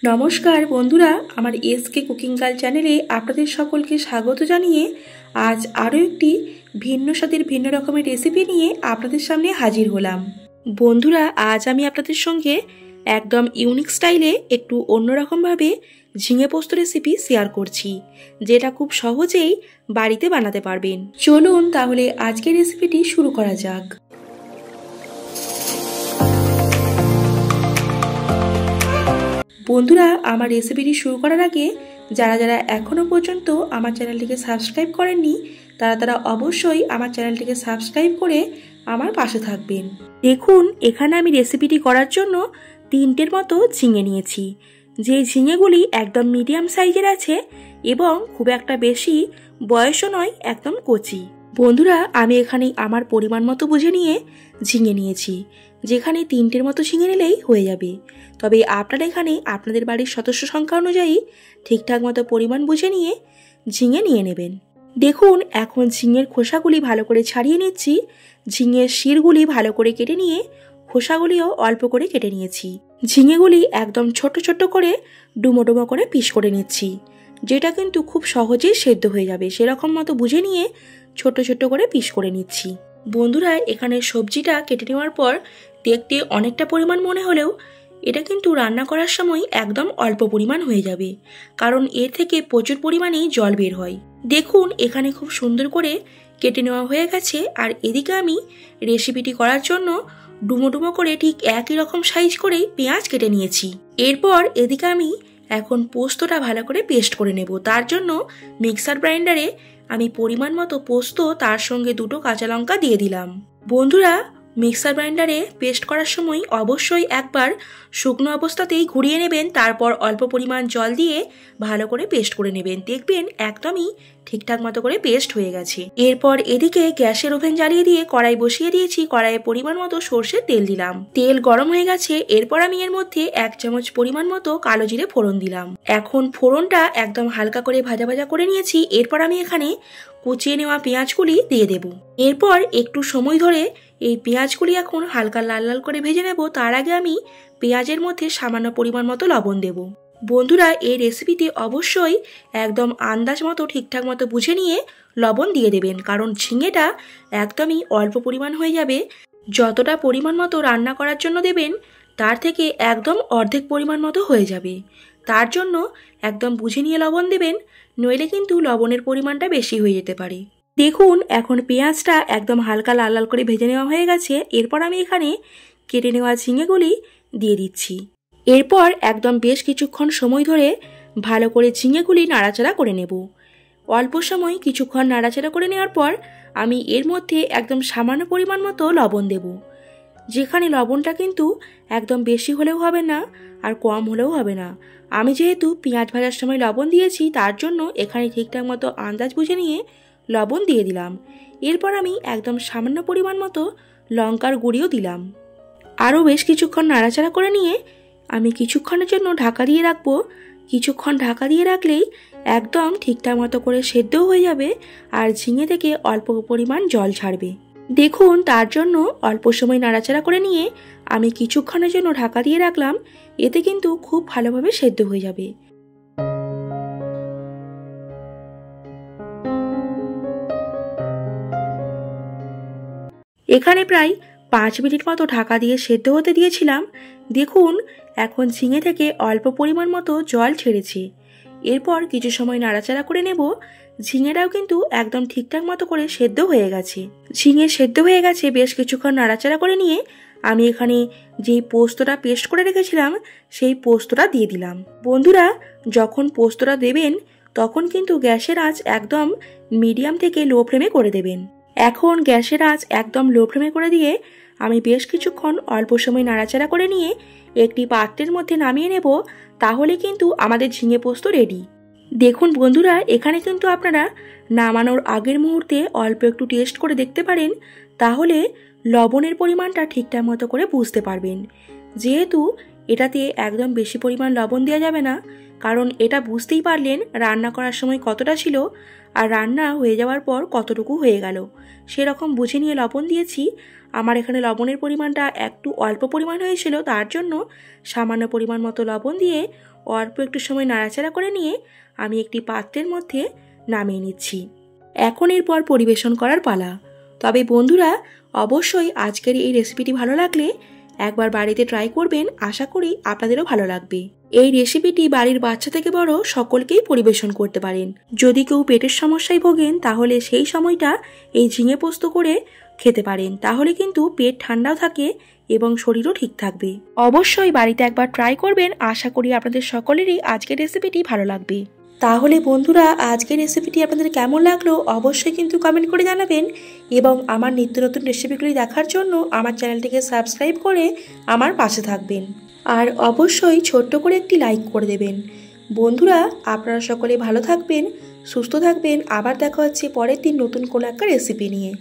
নমস্কার বন্ধুরা, আমার এসকে কুকিং গার্ল চ্যানেলে আপনাদের সকলকে স্বাগত জানিয়ে আজ আরও একটি ভিন্ন স্বাদের ভিন্ন রকমের রেসিপি নিয়ে আপনাদের সামনে হাজির হলাম। বন্ধুরা, আজ আমি আপনাদের সঙ্গে একদম ইউনিক স্টাইলে একটু অন্যরকমভাবে ঝিঙে পোস্ত রেসিপি শেয়ার করছি, যেটা খুব সহজেই বাড়িতে বানাতে পারবেন। চলুন তাহলে আজকের রেসিপিটি শুরু করা যাক। বন্ধুরা, আমার রেসিপিটি শুরু করার আগে যারা এখনও পর্যন্ত আমার চ্যানেলটিকে সাবস্ক্রাইব করেননি তারা অবশ্যই আমার চ্যানেলটিকে সাবস্ক্রাইব করে আমার পাশে থাকবেন। দেখুন, এখানে আমি রেসিপিটি করার জন্য 3টের মতো ঝিঙে নিয়েছি। যে ঝিঙেগুলি একদম মিডিয়াম সাইজের আছে এবং খুব একটা বেশি বয়সও নয়, একদম কচি। বন্ধুরা, আমি এখানে আমার পরিমাণ মতো বুঝে নিয়ে ঝিঙে নিয়েছি, যেখানে 3টের মতো ঝিঙে নিলেই হয়ে যাবে। তবে আপনারা এখানে আপনাদের বাড়ির সদস্য সংখ্যা অনুযায়ী ঠিকঠাক মতো পরিমাণ বুঝে নিয়ে ঝিঙে নিয়ে নেবেন। দেখুন, এখন ঝিঙের খোসাগুলি ভালো করে ছাড়িয়ে নিচ্ছি। ঝিঙের শিরগুলি ভালো করে কেটে নিয়ে খোসাগুলিও অল্প করে কেটে নিয়েছি। ঝিঙেগুলি একদম ছোট ছোট করে ডুমো ডুমো করে পিস করে নিচ্ছি, যেটা কিন্তু খুব সহজেই সেদ্ধ হয়ে যাবে। সেরকম মতো বুঝে নিয়ে ছোট ছোট করে পিস করে নিচ্ছি। বন্ধুরা, এখানে সবজিটা কেটে নেওয়ার পর দেখতে অনেকটা পরিমাণ মনে হলেও এটা কিন্তু রান্না করার সময় একদম অল্প পরিমাণ হয়ে যাবে, কারণ এর থেকে প্রচুর পরিমাণেই জল বের হয়। দেখুন, এখানে খুব সুন্দর করে কেটে নেওয়া হয়ে গেছে। আর এদিকে আমি রেসিপিটি করার জন্য ডুমো ডুমো করে ঠিক একই রকম সাইজ করেই পেঁয়াজ কেটে নিয়েছি। এরপর এদিকে আমি এখন পোস্তটা ভালো করে পেস্ট করে নেব। তার জন্য মিক্সার গ্রাইন্ডারে আমি পরিমাণ মতো পোস্ত তার সঙ্গে 2টো কাঁচা লঙ্কা দিয়ে দিলাম। বন্ধুরা, মিক্সার গ্রাইন্ডারে পেস্ট করার সময় অবশ্যই একবার শুকনো অবস্থাতেই ঘুরিয়ে নেবেন, তারপর অল্প পরিমাণ জল দিয়ে ভালো করে পেস্ট করে নেবেন। দেখবেন একদমই ঠিকঠাক মতো করে পেস্ট হয়ে গেছে। এরপর এদিকে গ্যাসের ওভেন জ্বালিয়ে দিয়ে কড়াই বসিয়ে দিয়েছি। কড়াইয়ে পরিমাণ মতো সর্ষের তেল দিলাম। তেল গরম হয়ে গেছে। এরপর আমি এর মধ্যে 1 চামচ পরিমাণ মতো কালো জিরে ফোড়ন দিলাম। এখন ফোড়নটা একদম হালকা করে ভাজা ভাজা করে নিয়েছি। এরপর আমি এখানে কুচিয়ে নেওয়া পেঁয়াজগুলি দিয়ে দেব। এরপর একটু সময় ধরে এই পেঁয়াজগুলি এখন হালকা লাল লাল করে ভেজে নেব। তার আগে আমি পেঁয়াজের মধ্যে সামান্য পরিমাণ মতো লবণ দেব। বন্ধুরা, এই রেসিপিতে অবশ্যই একদম আন্দাজ মতো ঠিকঠাক মতো বুঝে নিয়ে লবণ দিয়ে দেবেন, কারণ ঝিঙেটা একদমই অল্প পরিমাণ হয়ে যাবে। যতটা পরিমাণ মতো রান্না করার জন্য দেবেন তার থেকে একদম অর্ধেক পরিমাণ মতো হয়ে যাবে। তার জন্য একদম বুঝে নিয়ে লবণ দেবেন, নইলে কিন্তু লবণের পরিমাণটা বেশি হয়ে যেতে পারে। দেখুন, এখন পেঁয়াজটা একদম হালকা লাল লাল করে ভেজে নেওয়া হয়ে গেছে। এরপর আমি এখানে কেটে নেওয়া ঝিঙেগুলি দিয়ে দিচ্ছি। এরপর একদম বেশ কিছুক্ষণ সময় ধরে ভালো করে ঝিঙেগুলি নাড়াচাড়া করে নেব। অল্প সময় কিছুক্ষণ নাড়াচাড়া করে নেওয়ার পর আমি এর মধ্যে একদম সামান্য পরিমাণ মতো লবণ দেব। যেখানে লবণটা কিন্তু একদম বেশি হলেও হবে না আর কম হলেও হবে না। আমি যেহেতু পেঁয়াজ ভাজার সময় লবণ দিয়েছি, তার জন্য এখানে ঠিকঠাক মতো আন্দাজ বুঝে নিয়ে লবণ দিয়ে দিলাম। এরপর আমি একদম সামান্য পরিমাণ মতো লঙ্কার গুঁড়িও দিলাম। আরও বেশ কিছুক্ষণ নাড়াচাড়া করে নিয়ে আমি কিছুক্ষণের জন্য ঢাকা দিয়ে রাখবো। কিছুক্ষণ ঢাকা দিয়ে রাখলেই একদম ঠিকঠাক মতো করে সেদ্ধও হয়ে যাবে আর ঝিঙে থেকে অল্প পরিমাণ জল ছাড়বে। দেখুন, তার জন্য অল্প সময় নাড়াচাড়া করে নিয়ে আমি কিছুক্ষণের জন্য ঢাকা দিয়ে রাখলাম। এতে কিন্তু খুব ভালোভাবে সেদ্ধ হয়ে যাবে। এখানে প্রায় 5 মিনিট মতো ঢাকা দিয়ে সেদ্ধ হতে দিয়েছিলাম। দেখুন, এখন ঝিঙে থেকে অল্প পরিমাণ মতো জল ছেড়েছে। এরপর কিছু সময় নাড়াচাড়া করে নেব। ঝিঙেটাও কিন্তু একদম ঠিকঠাক মতো করে সেদ্ধ হয়ে গেছে। ঝিঙে সেদ্ধ হয়ে গেছে। বেশ কিছুক্ষণ নাড়াচাড়া করে নিয়ে আমি এখানে যেই পোস্তটা পেস্ট করে রেখেছিলাম সেই পোস্তটা দিয়ে দিলাম। বন্ধুরা, যখন পোস্তটা দেবেন তখন কিন্তু গ্যাসের আঁচ একদম মিডিয়াম থেকে লো ফ্লেমে করে দেবেন। এখন গ্যাসের আঁচ একদম লো ফ্লেমে করে দিয়ে আমি বেশ কিছুক্ষণ অল্প সময় নাড়াচাড়া করে নিয়ে একটি পাত্রের মধ্যে নামিয়ে নেব। তাহলে কিন্তু আমাদের ঝিঙে পোস্ত রেডি। দেখুন বন্ধুরা, এখানে কিন্তু আপনারা নামানোর আগের মুহূর্তে অল্প একটু টেস্ট করে দেখতে পারেন, তাহলে লবণের পরিমাণটা ঠিকঠাক মতো করে বুঝতে পারবেন। যেহেতু এটাতে একদম বেশি পরিমাণ লবণ দেওয়া যাবে না, কারণ এটা বুঝতেই পারলেন রান্না করার সময় কতটা ছিল আর রান্না হয়ে যাওয়ার পর কতটুকু হয়ে গেল। সেরকম বুঝে নিয়ে লবণ দিয়েছি। আমার এখানে লবণের পরিমাণটা একটু অল্প পরিমাণ হয়েছিল, তার জন্য সামান্য পরিমাণ মতো লবণ দিয়ে অল্প একটু সময় নাড়াচাড়া করে নিয়ে আমি একটি পাত্রের মধ্যে নামিয়ে নিচ্ছি। এখন এরপর পরিবেশন করার পালা। তবে বন্ধুরা, অবশ্যই আজকের এই রেসিপিটি ভালো লাগলে একবার বাড়িতে ট্রাই করবেন, আশা করি আপনাদেরও ভালো লাগবে। এই রেসিপিটি বাড়ির বাচ্চা থেকে বড় সকলকেই পরিবেশন করতে পারেন। যদি কেউ পেটের সমস্যায় ভোগেন তাহলে সেই সময়টা এই ঝিঙে পোস্ত করে খেতে পারেন, তাহলে কিন্তু পেট ঠান্ডাও থাকে এবং শরীরও ঠিক থাকবে। অবশ্যই বাড়িতে একবার ট্রাই করবেন, আশা করি আপনাদের সকলেরই আজকের রেসিপিটি ভালো লাগবে। তাহলে বন্ধুরা, আজকের রেসিপিটি আপনাদের কেমন লাগলো অবশ্যই কিন্তু কমেন্ট করে জানাবেন এবং আমার নিত্য নতুন রেসিপিগুলি দেখার জন্য আমার চ্যানেলটিকে সাবস্ক্রাইব করে আমার পাশে থাকবেন। আর অবশ্যই ছোট্ট করে একটি লাইক করে দেবেন। বন্ধুরা, আপনারা সকলে ভালো থাকবেন, সুস্থ থাকবেন। আবার দেখা হচ্ছে পরের দিন নতুন কোনো একটা রেসিপি নিয়ে।